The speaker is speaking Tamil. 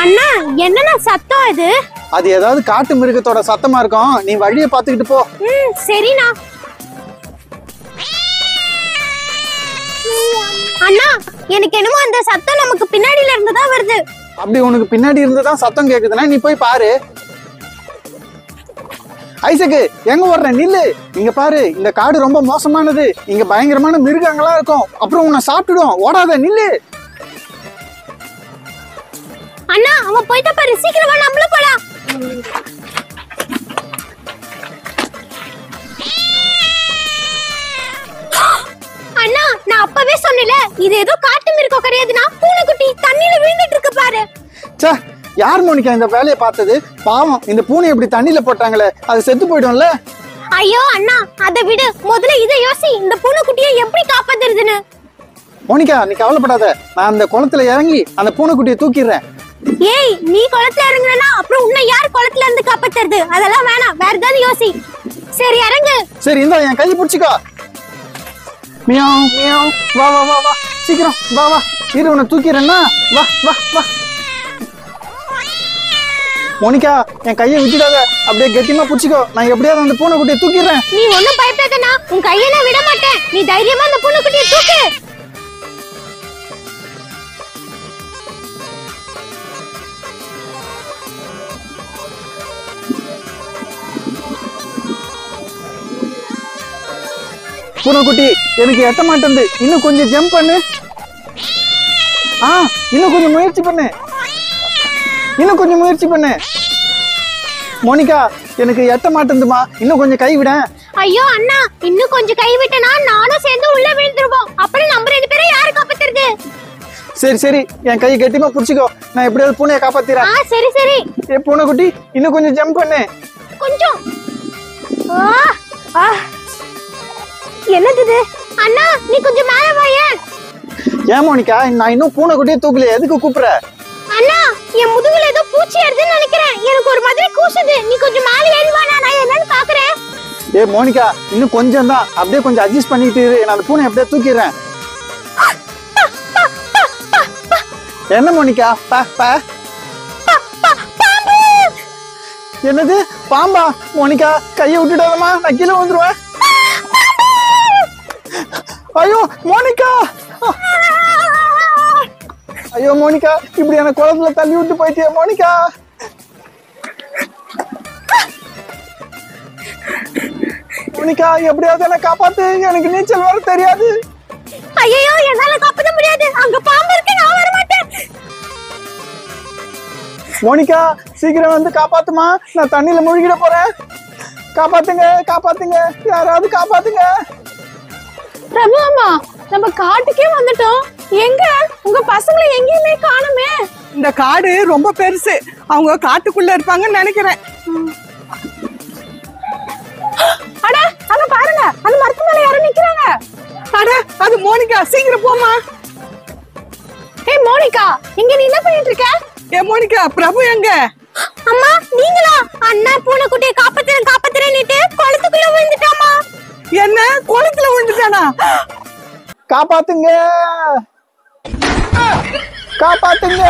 அண்ணா என்னன்னா சத்தம் இது? அது ஏதாவது காட்டு மிருகத்தோட சத்தமா இருக்கும். நீ வழியை பாத்துக்கிட்டு போ. சரிண்ணா. அண்ணா எனக்கு என்னமோ அந்த சத்தம் நமக்கு பின்னாடில இருந்து தான் வருது. அப்படி உனக்கு பின்னாடி இருந்துதான் சத்தம் கேக்குதுன்னா நீ போய் பாரு. ஐசக்கு எங்க ஓடுற? நில்லு. இங்க பாரு, இந்த காடு ரொம்ப மோசமானது. இங்க பயங்கரமான மிருகங்களா இருக்கும். அப்புறம் உன்னை சாப்பிட்டுடும். ஓடாத, நில்லு. அண்ணா அவன் போயிட்ட பாரு, சீக்கிரமா நம்மளும் போலாம். அண்ணா நான் அப்பவே சொன்னேன்ல, இது ஏதோ காட்டு மிருகம் கிடையாதுனா, பூனைக்குட்டி தண்ணியில விழுந்துட்டு இருக்கு பாரு. ச்சே, யார் மோனிகா இந்த வேலையை பார்த்தது? பாவம், இந்த பூனை இப்படி தண்ணியில போட்டாங்களே, அது செத்து போயிடும்ல. ஐயோ அண்ணா, அதை விடு, முதல்ல இதை யோசி, இந்த பூனைக்குட்டியை எப்படி காப்பாத்துறதுன்னு. மோனிகா நீ கவலைப்படாத, நான் அந்த குளத்துல இறங்கி அந்த பூனைக்குட்டியை தூக்கிடுறேன். ஏய், நீ குளத்துல இறங்குறனா அப்புறம் உன்னை யார் குளத்துல இருந்து காப்பாத்துறது? அதெல்லாம் வேணாம், வேற ஏதாவது யோசி. சரி இறங்கு. சரி இந்தா என் கையை பிடிச்சிக்கோ. Meow meow. வா வா வா வா, சீக்கிரம் வா வா. இரு, உன்னை தூக்கிறேன்னா. வா வா வா. மோனிகா என் கையை விட்டுடாத, அப்படியே கெட்டியமா பிடிச்சிக்கோ. நான் எப்படியாவது அந்த பூனைக்குட்டியை தூக்கிடுறேன். நீ ஒண்ணும் பயப்படாதனா, உன் கையை நான் விட மாட்டேன். நீ தைரியமா அந்த பூனைக்குட்டியை தூக்கு. பூனைக்குட்டி எனக்கு எட்ட மாட்டேங்குது, இன்னும் கொஞ்சம் ஜம்ப் பண்ணு. இன்னும் கொஞ்சம் முயற்சி பண்ணு. இன்னும் கொஞ்சம் முயற்சி பண்ணு. மோனிகா எனக்கு எட்ட மாட்டேங்குதுமா, இன்னும் கொஞ்சம் கை விட. ஐயோ அண்ணா, இன்னும் கொஞ்சம் கை விட்டனா நானும் சேர்ந்து உள்ள விழுந்துருவோம். அப்புறம் நம்ம ரெண்டு பேரும் யாரு காப்பாத்துறது? சரி சரி, என் கையை கெட்டியமா புடிச்சுக்கோ. நான் எப்படியாவது பூனையை காப்பாத்திறேன். சரி சரி. ஏ பூனைக்குட்டி, இன்னும் கொஞ்சம் ஜம்ப் பண்ணு. கொஞ்சம். என்னது இது? அண்ணா நீ கொஞ்சம் மேல வாயே. ஏன் மோனிகா, நான் இன்னும் பூனைக்குட்டியே தூக்கலையே, எதுக்கு கூப்பிடுற? அண்ணா என் முதுகுல ஏதோ பூச்சி ஏறுதுன்னு நினைக்கிறேன். எனக்கு ஒரு மாதிரி கூசுது. நீ கொஞ்சம் மேல ஏறி வா, நான் என்னன்னு பாக்குறேன். ஏ மோனிகா, இன்னும் கொஞ்சம் தான், அப்படியே கொஞ்சம் அட்ஜஸ்ட் பண்ணிட்டு இரு. நான் அந்த பூனை அப்படியே தூக்கிடுறேன். என்ன மோனிகா? பா பா. என்னது பாம்பா? மோனிகா கையை விட்டுடாதமா, நான் கீழே வந்துருவேன். ஐயோ மோனிகா, ஐயோ மோனிகா, இப்படி என்ன குளத்துல தள்ளி விட்டு போயிட்டியா மோனிகா? மோனிகா எப்படியாவது என்ன காப்பாத்து, எனக்கு நீச்சல் வர தெரியாது. ஐயோ என்னால காப்பாத்த முடியாது, அங்க பாம்பு இருக்கு, நான் வர மாட்டேன். மோனிகா சீக்கிரம் வந்து காப்பாத்துமா, நான் தண்ணியில முழுகிட போறேன். காப்பாத்துங்க காப்பாத்துங்க, யாராவது காப்பாத்துங்க. பிரபு அம்மா, நம்ம காட்டுக்கே வந்துட்டோம். எங்க உங்க பசங்களை எங்கேயுமே காணுமே. இந்த காடு ரொம்ப பெருசு, அவங்க காட்டுக்குள்ள இருப்பாங்கன்னு நினைக்கிறேன். அட அங்க பாருங்க, அந்த மரத்து மேல யாரோ நிக்கிறாங்க. அட அது மோனிகா, சீக்கிரம் போமா. ஏய் மோனிகா, இங்க நீ என்ன பண்ணிட்டு இருக்க? ஏ மோனிகா, பிரபு எங்க? அம்மா நீங்களா? அண்ணா பூனைக்குட்டியை காப்பாத்துறேன்னுட்டு குளத்துக்குள்ள விழுந்துட்டாமா. என்ன, குளத்துல விழுந்துட்டானா? காப்பாத்துங்க காப்பாத்துங்க.